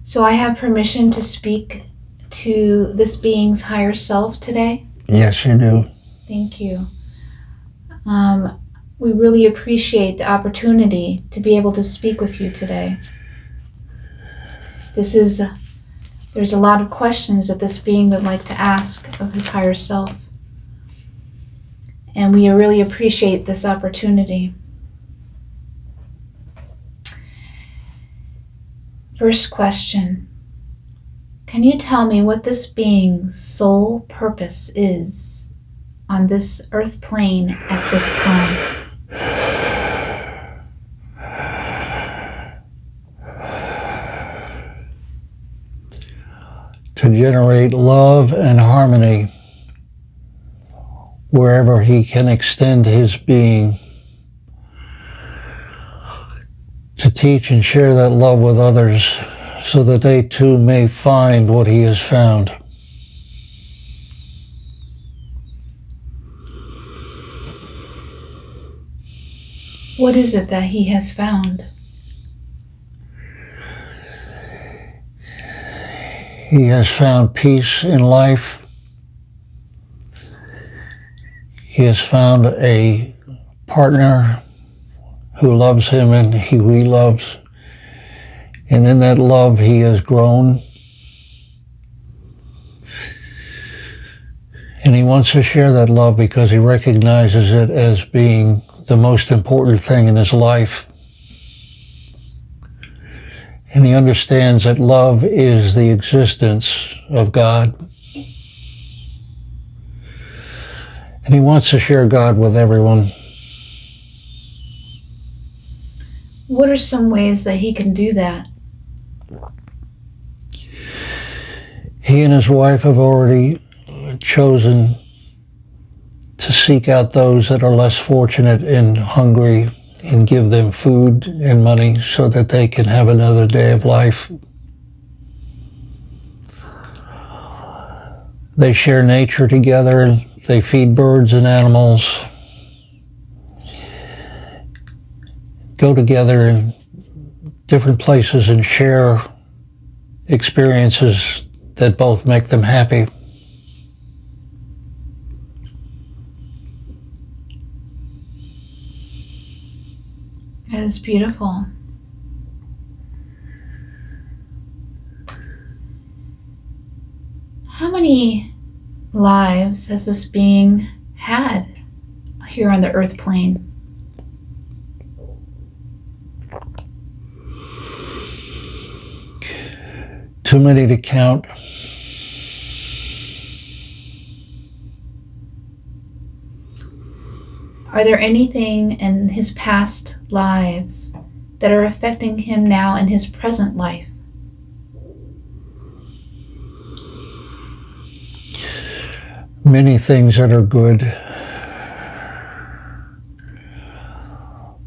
So I have permission to speak to this being's higher self today? Yes, you do. Thank you. We really appreciate the opportunity to be able to speak with you today. There's a lot of questions that this being would like to ask of his higher self. And we really appreciate this opportunity. First question. Can you tell me what this being's sole purpose is on this earth plane at this time? To generate love and harmony wherever he can extend his being. To teach and share that love with others so that they too may find what he has found. What is it that he has found? He has found peace in life. He has found a partner who loves him and who he loves. And in that love he has grown. And he wants to share that love because he recognizes it as being the most important thing in his life. And he understands that love is the existence of God. And he wants to share God with everyone. What are some ways that he can do that? He and his wife have already chosen to seek out those that are less fortunate and hungry and give them food and money so that they can have another day of life. They share nature together. They feed birds and animals. Go together in different places and share experiences that both make them happy. That is beautiful. How many lives has this being had here on the earth plane? Too many to count. Are there anything in his past lives that are affecting him now in his present life? Many things that are good.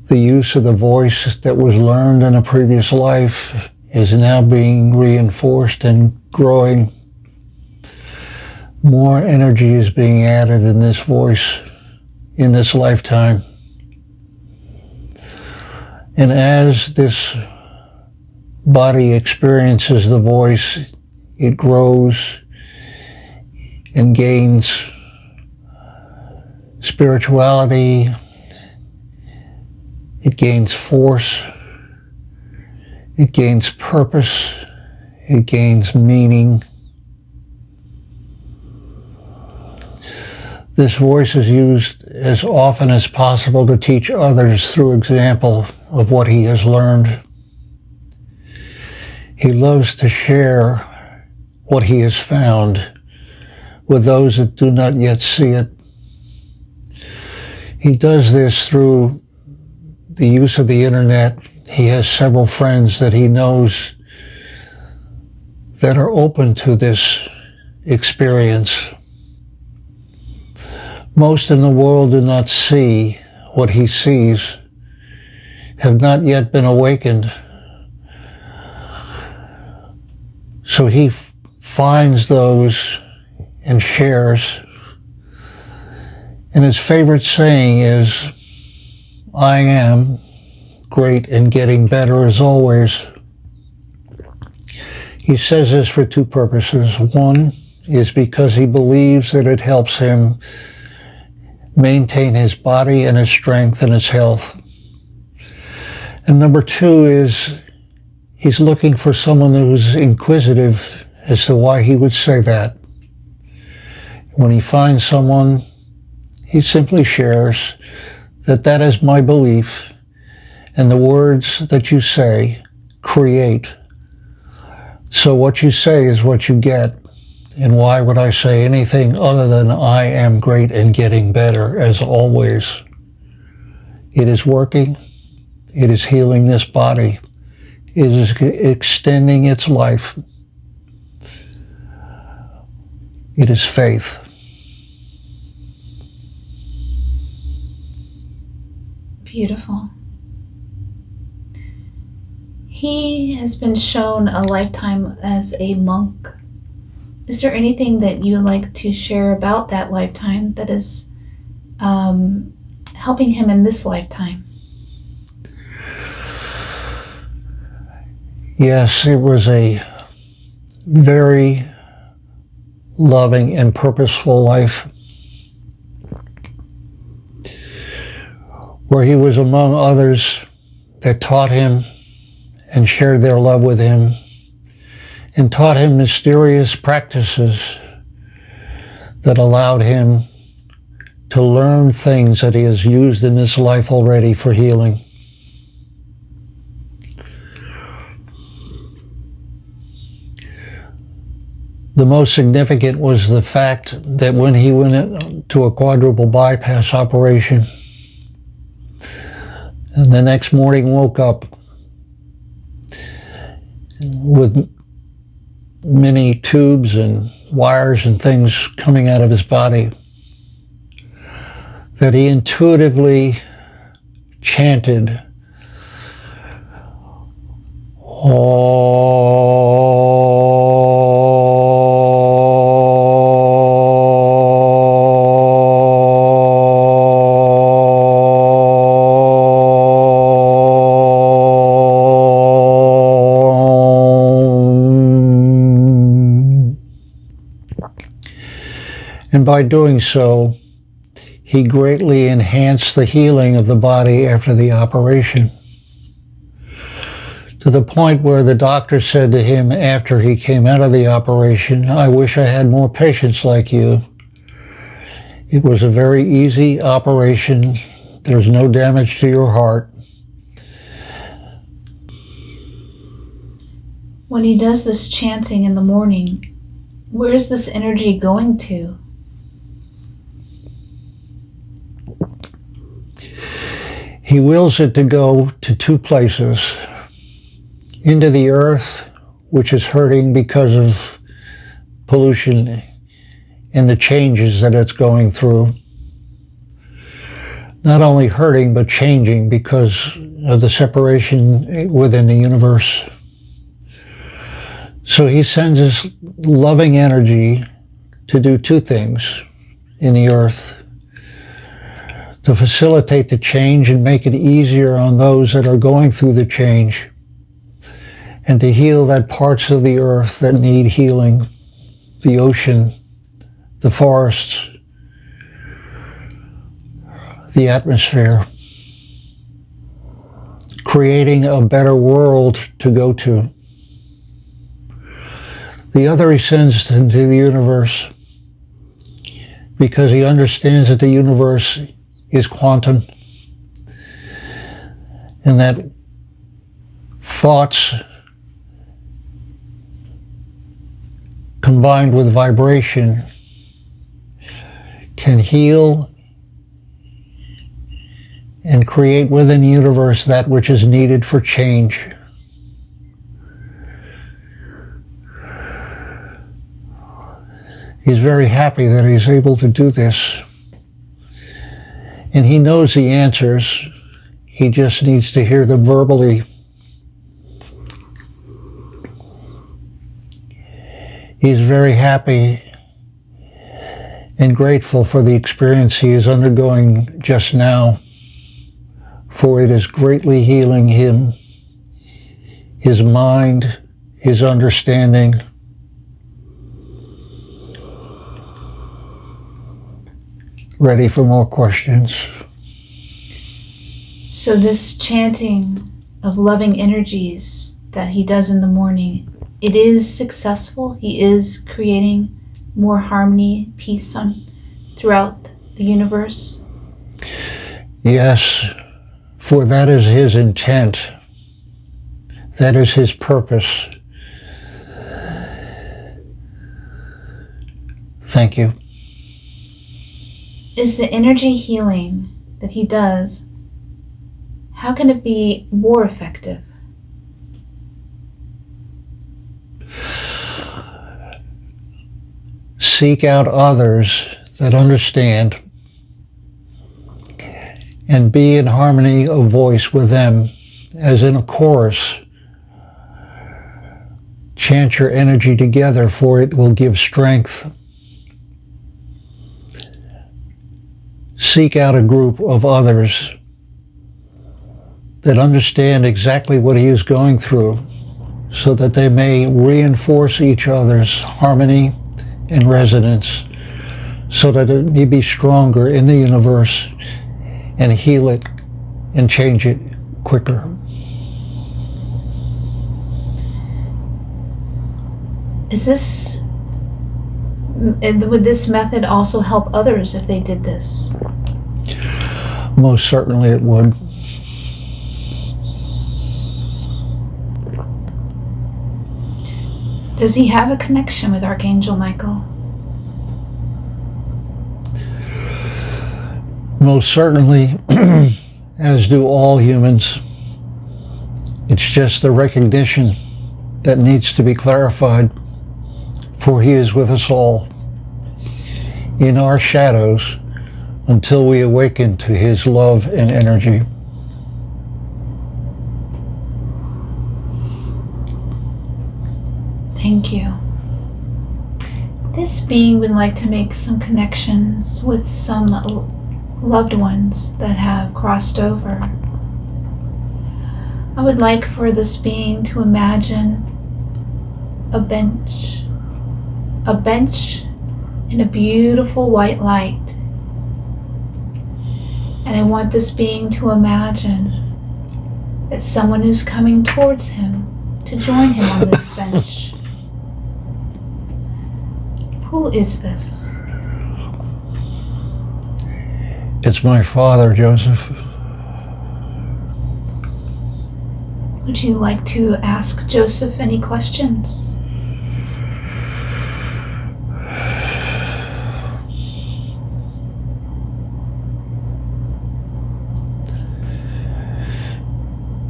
The use of the voice that was learned in a previous life is now being reinforced and growing. More energy is being added in this voice in this lifetime. And as this body experiences the voice, it grows and gains spirituality, it gains force, it gains purpose, it gains meaning. This voice is used as often as possible to teach others through example of what he has learned. He loves to share what he has found with those that do not yet see it. He does this through the use of the internet. He has several friends that he knows that are open to this experience. Most in the world do not see what he sees, have not yet been awakened. So he finds those and shares. And his favorite saying is, "I am great and getting better as always." He says this for two purposes. One is because he believes that it helps him maintain his body and his strength and his health. And number two is he's looking for someone who's inquisitive as to why he would say that. When he finds someone, he simply shares that that is my belief, and the words that you say create. So what you say is what you get. And why would I say anything other than I am great and getting better as always? It is working. It is healing this body. It is extending its life. It is faith. Beautiful. He has been shown a lifetime as a monk. Is there anything that you would like to share about that lifetime that is helping him in this lifetime? Yes, it was a very loving and purposeful life where he was among others that taught him and shared their love with him and taught him mysterious practices that allowed him to learn things that he has used in this life already for healing. The most significant was the fact that when he went into a quadruple bypass operation and the next morning woke up with many tubes and wires and things coming out of his body, that he intuitively chanted, and by doing so, he greatly enhanced the healing of the body after the operation, to the point where the doctor said to him after he came out of the operation, "I wish I had more patients like you." It was a very easy operation. There's no damage to your heart. When he does this chanting in the morning, where is this energy going to? He wills it to go to two places: into the earth, which is hurting because of pollution and the changes that it's going through. Not only hurting, but changing because of the separation within the universe. So he sends his loving energy to do two things in the earth: to facilitate the change and make it easier on those that are going through the change, and to heal that parts of the earth that need healing, the ocean, the forests, the atmosphere, creating a better world to go to. The other he sends into the universe because he understands that the universe is quantum, and that thoughts combined with vibration can heal and create within the universe that which is needed for change. He's very happy that he's able to do this. And he knows the answers. He just needs to hear them verbally. He's very happy and grateful for the experience he is undergoing just now, for it is greatly healing him, his mind, his understanding. Ready for more questions? So this chanting of loving energies that he does in the morning, it is successful? He is creating more harmony, peace throughout the universe? Yes, for that is his intent. That is his purpose. Thank you. Is the energy healing that he does, how can it be more effective? Seek out others that understand and be in harmony of voice with them, as in a chorus. Chant your energy together, for it will give strength. Seek out a group of others that understand exactly what he is going through, so that they may reinforce each other's harmony and resonance, so that it may be stronger in the universe and heal it and change it quicker. Would this method also help others if they did this? Most certainly it would. Does he have a connection with Archangel Michael? Most certainly, as do all humans. It's just the recognition that needs to be clarified, for he is with us all, in our shadows, until we awaken to his love and energy. Thank you. This being would like to make some connections with some loved ones that have crossed over. I would like for this being to imagine a bench in a beautiful white light. And I want this being to imagine that someone is coming towards him to join him on this bench. Who is this? It's my father, Joseph. Would you like to ask Joseph any questions?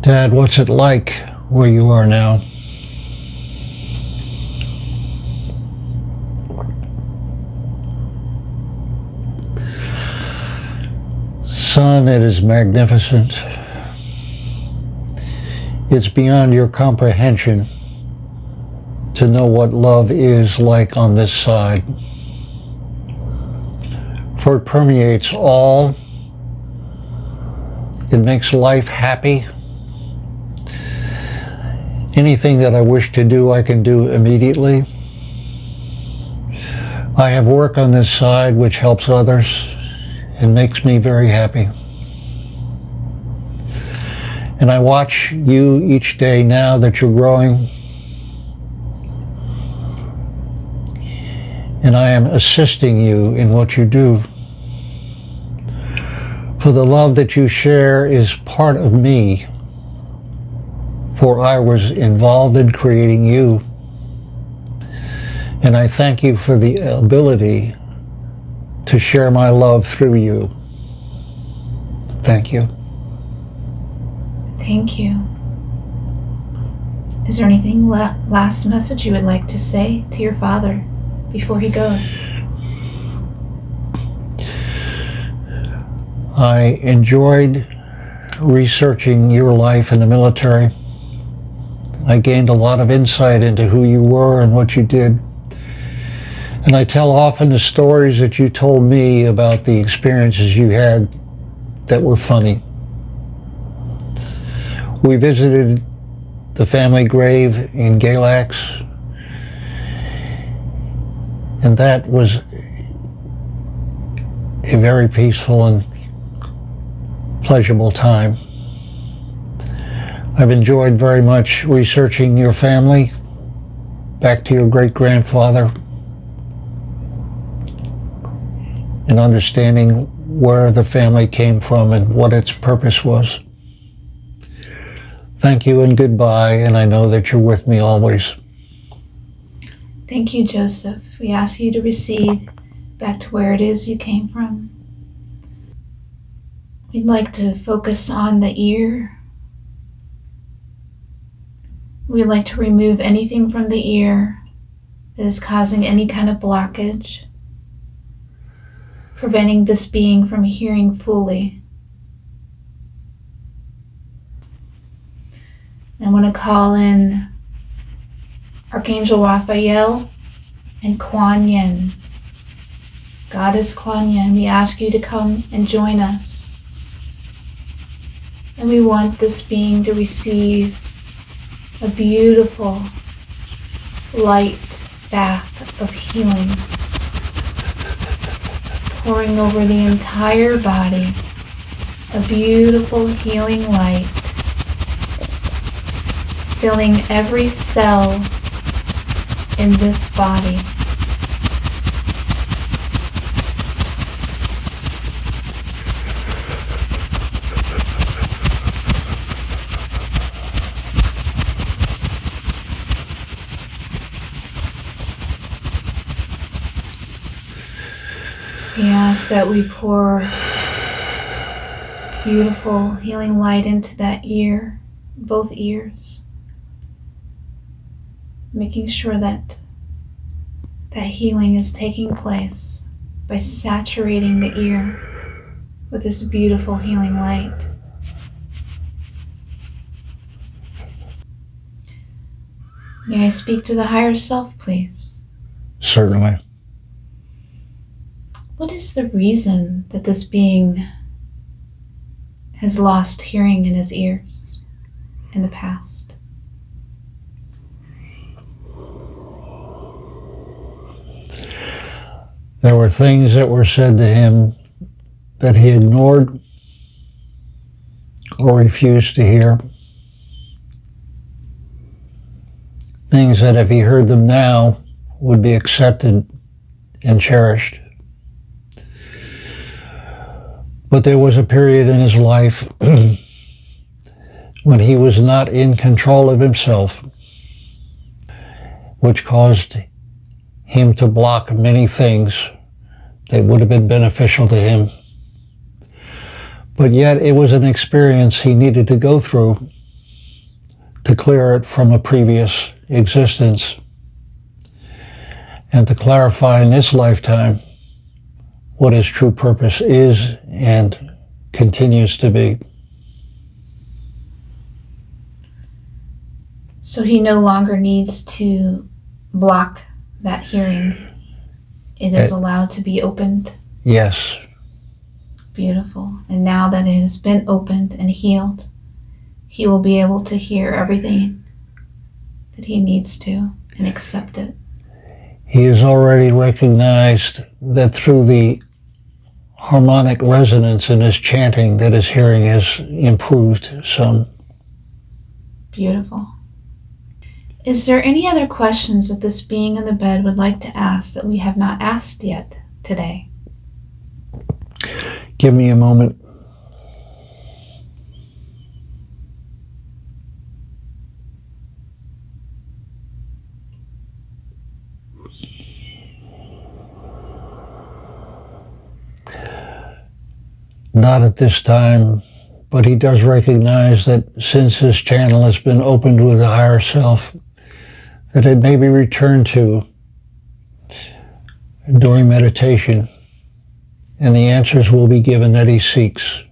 Dad, what's it like where you are now? Son, it is magnificent. It's beyond your comprehension to know what love is like on this side. For it permeates all. It makes life happy. Anything that I wish to do, I can do immediately. I have work on this side which helps others and makes me very happy. And I watch you each day now that you're growing. And I am assisting you in what you do. For the love that you share is part of me, for I was involved in creating you. And I thank you for the ability to share my love through you. Thank you. Thank you. Is there anything last message you would like to say to your father before he goes? I enjoyed researching your life in the military. I gained a lot of insight into who you were and what you did. And I tell often the stories that you told me about the experiences you had that were funny. We visited the family grave in Galax. And that was a very peaceful and pleasurable time. I've enjoyed very much researching your family, back to your great-grandfather, and understanding where the family came from and what its purpose was. Thank you and goodbye, and I know that you're with me always. Thank you, Joseph. We ask you to recede back to where it is you came from. We'd like to focus on the ear. We'd like to remove anything from the ear that is causing any kind of blockage, preventing this being from hearing fully. I want to call in Archangel Raphael and Kuan Yin. Goddess Kuan Yin, we ask you to come and join us. And we want this being to receive a beautiful light bath of healing, pouring over the entire body, a beautiful healing light, filling every cell in this body. We ask that we pour beautiful healing light into that ear, both ears, making sure that that healing is taking place by saturating the ear with this beautiful healing light. May I speak to the higher self, please? Certainly. What is the reason that this being has lost hearing in his ears in the past? There were things that were said to him that he ignored or refused to hear. Things that if he heard them now would be accepted and cherished. But there was a period in his life when he was not in control of himself, which caused him to block many things that would have been beneficial to him. But yet it was an experience he needed to go through to clear it from a previous existence and to clarify in this lifetime what his true purpose is and continues to be. So he no longer needs to block that hearing. It is allowed to be opened. Yes. Beautiful. And now that it has been opened and healed, he will be able to hear everything that he needs to and accept it. He has already recognized that through the harmonic resonance in his chanting that his hearing has improved some. Beautiful. Is there any other questions that this being in the bed would like to ask that we have not asked yet today? Give me a moment. Not at this time, but he does recognize that since his channel has been opened with the higher self, that it may be returned to during meditation, and the answers will be given that he seeks.